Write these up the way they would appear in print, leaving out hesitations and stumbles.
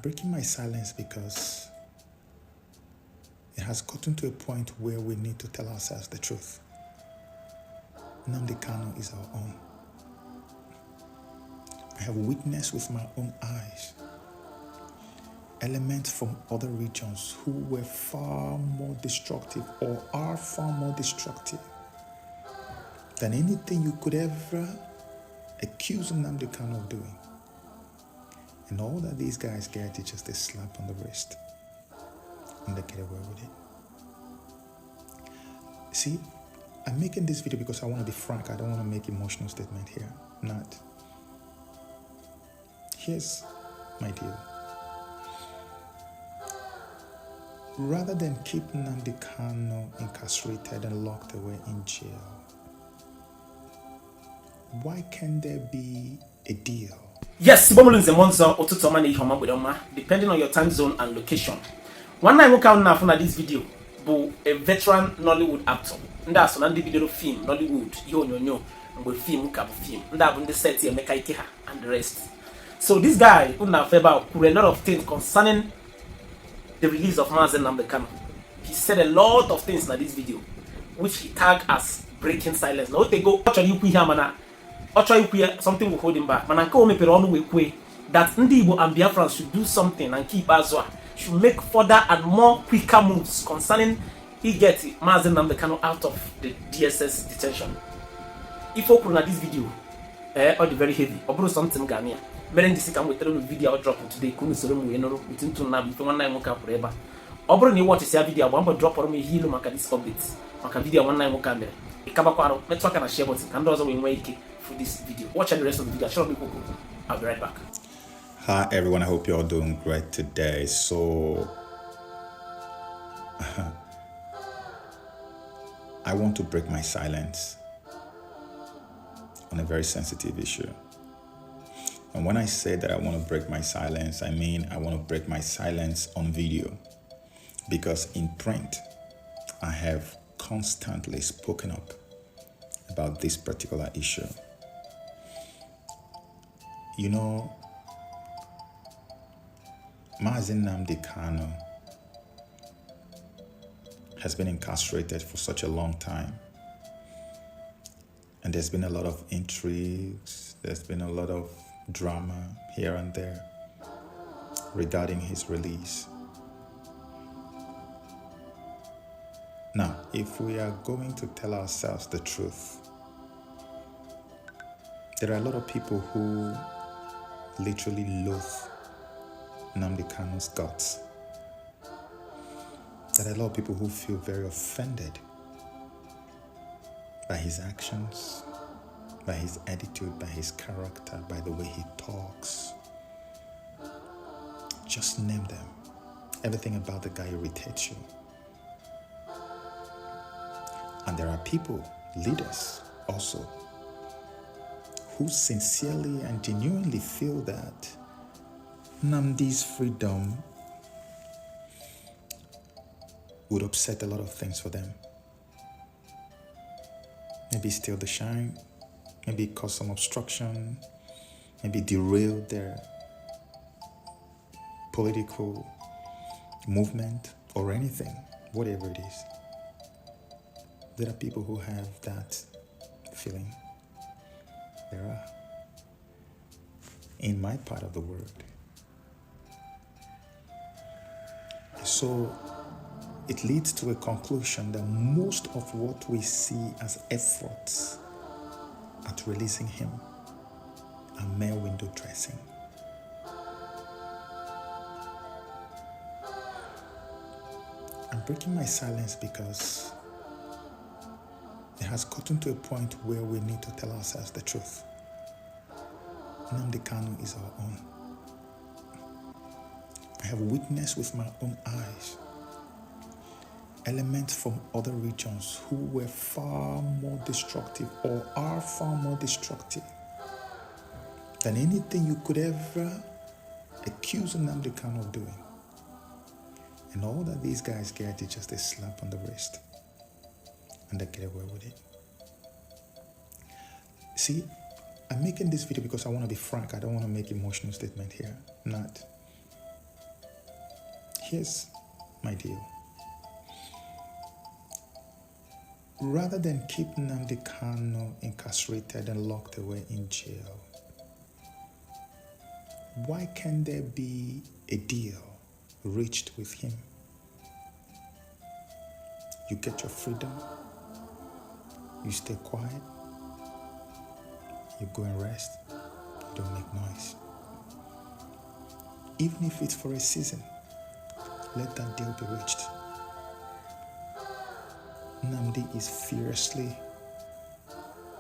breaking my silence because it has gotten to a point where we need to tell ourselves the truth. Nnamdi Kanu is our own. I have witnessed with my own eyes elements from other regions who were far more destructive or are far more destructive than anything you could ever accuse Nnamdi Kanu of doing. And all that these guys get is just a slap on the wrist. And they get away with it. See, I'm making this video because I want to be frank. I don't want to make emotional statement here. Not. Here's my deal. Rather than keep Nnamdi Kanu incarcerated and locked away in jail, why can't there be a deal? Yes, depending on your time zone and location. One night, I will from this video, but a veteran Nollywood actor. And that's on the video film Nollywood. Yo, and film, and that when they set here, make and the rest. So this guy, could a lot of things concerning the release of Mazi Nnamdi Kanu. He said a lot of things in this video, which he tagged as breaking silence. Now they go, something will hold him back. That Ndi Igbo and Biafras should do something and keep Azwa, should make further and more quicker moves concerning he get Mazi Nnamdi Kanu out of the DSS detention. If you look at this video, or the very heavy, or something Ghanaian. Meren this can with the video drop today. Kunu solo mu enoro within 2 na if one night moka forever. Obro ni watch this video, one drop or me heal maka this update. Maka video one night moka mere. Ikaba kwaro, network and share button. Can also win way for this video. Watch the rest of the video. Show me Coco. I'll be right back. Hi everyone, I hope you're all doing great today. So I want to break my silence on a very sensitive issue. And when I say that I want to break my silence, I mean I want to break my silence on video. Because in print, I have constantly spoken up about this particular issue. You know, Mazi Nnamdi Kanu has been incarcerated for such a long time. And there's been a lot of intrigues, there's been a lot of drama here and there regarding his release. Now, if we are going to tell ourselves the truth, there are a lot of people who literally loathe Nnamdi Kanu's guts. There are a lot of people who feel very offended by his actions, by his attitude, by his character, by the way he talks. Just name them. Everything about the guy irritates you. And there are people, leaders also, who sincerely and genuinely feel that Nnamdi's freedom would upset a lot of things for them. Maybe steal the shine, maybe cause some obstruction, maybe derail their political movement or anything, whatever it is. There are people who have that feeling. There are. In my part of the world. So it leads to a conclusion that most of what we see as efforts at releasing him are mere window dressing. I'm breaking my silence because it has gotten to a point where we need to tell ourselves the truth. Nnamdi Kanu is our own. I have witnessed with my own eyes elements from other regions who were far more destructive or are far more destructive than anything you could ever accuse Nnamdi Kanu of doing. And all that these guys get is just a slap on the wrist. And they get away with it. See, I'm making this video because I want to be frank. I don't want to make emotional statement here. Not. Here's my deal. Rather than keep Nnamdi Kanu incarcerated and locked away in jail, why can't there be a deal reached with him? You get your freedom, you stay quiet, you go and rest, you don't make noise. Even if it's for a season, let that deal be reached. Nnamdi is fiercely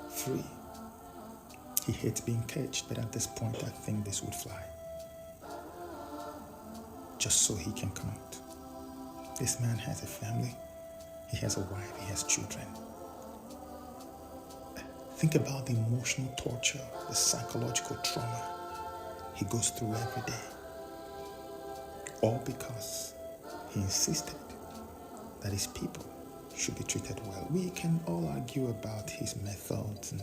free. He hates being caged, but at this point I think this would fly. Just so he can come out. This man has a family, he has a wife, he has children. Think about the emotional torture, the psychological trauma he goes through every day. All because he insisted that his people should be treated well. We can all argue about his methods,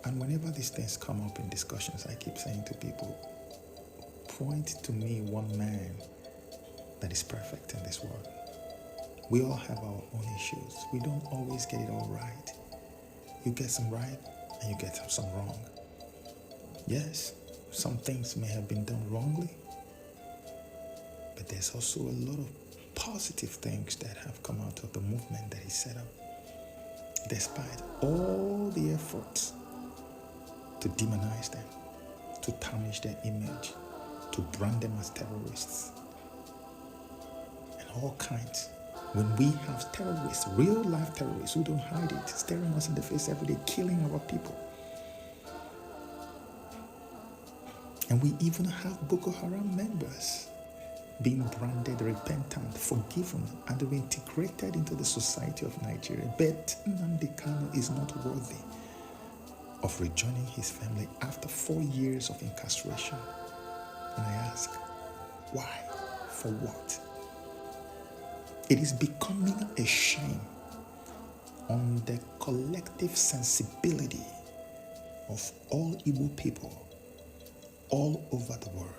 and whenever these things come up in discussions, I keep saying to people, point to me one man that is perfect in this world. We all have our own issues. We don't always get it all right. You get some right and you get some wrong. Yes, some things may have been done wrongly, but there's also a lot of positive things that have come out of the movement that he set up, despite all the efforts to demonize them, to tarnish their image, to brand them as terrorists, and all kinds. When we have terrorists, real life terrorists who don't hide it, staring us in the face every day, killing our people. And we even have Boko Haram members being branded repentant, forgiven, and reintegrated into the society of Nigeria. But Nnamdi Kanu is not worthy of rejoining his family after 4 years of incarceration. And I ask, why? For what? It is becoming a shame on the collective sensibility of all Igbo people all over the world.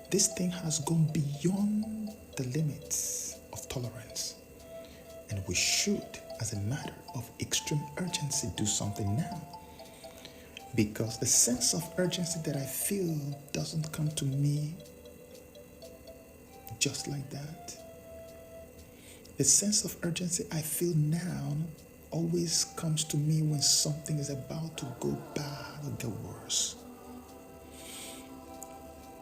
This thing has gone beyond the limits of tolerance, and we should, as a matter of extreme urgency, do something now. Because the sense of urgency that I feel doesn't come to me just like that. The sense of urgency I feel now always comes to me when something is about to go bad or get worse.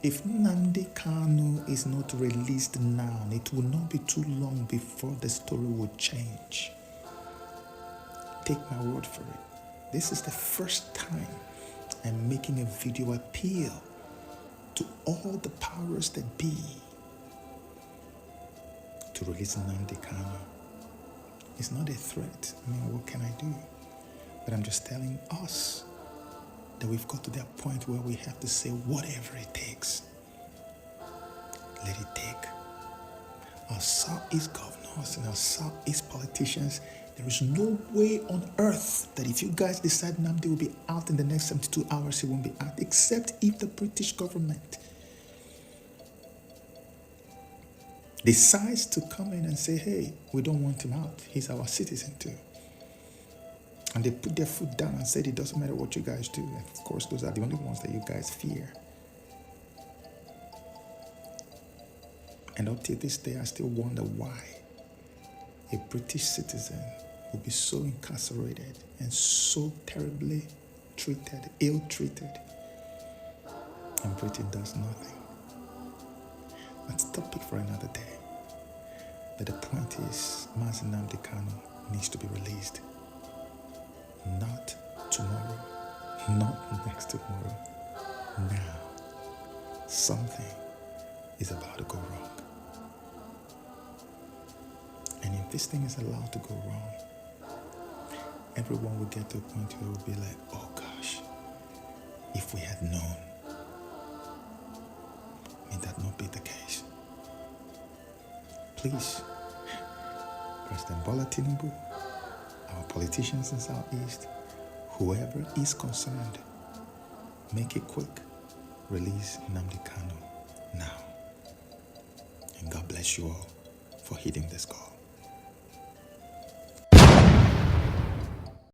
If Nnamdi Kanu is not released now, it will not be too long before the story will change. Take my word for it. This is the first time I'm making a video appeal to all the powers that be to release Nnamdi Kanu. It's not a threat. I mean, what can I do? But I'm just telling us that we've got to that point where we have to say whatever it takes. Let it take. Our Southeast governors and our Southeast politicians, there is no way on earth that if you guys decide Nnamdi will be out in the next 72 hours, he won't be out, except if the British government decides to come in and say, hey, we don't want him out. He's our citizen too. And they put their foot down and said, it doesn't matter what you guys do. And of course, those are the only ones that you guys fear. And up to this day, I still wonder why a British citizen will be so incarcerated and so terribly treated, ill-treated, and Britain does nothing. That's a topic for another day. But the point is, Mazi Nnamdi Kanu needs to be released. Not tomorrow, not next tomorrow, now. Something is about to go wrong. And if this thing is allowed to go wrong, everyone will get to a point where it will be like, oh gosh, if we had known, may that not be the case. Please, President Bola Tinubu, our politicians in Southeast, whoever is concerned, make it quick. Release Nnamdi Kanu now. bless you all for heeding this call.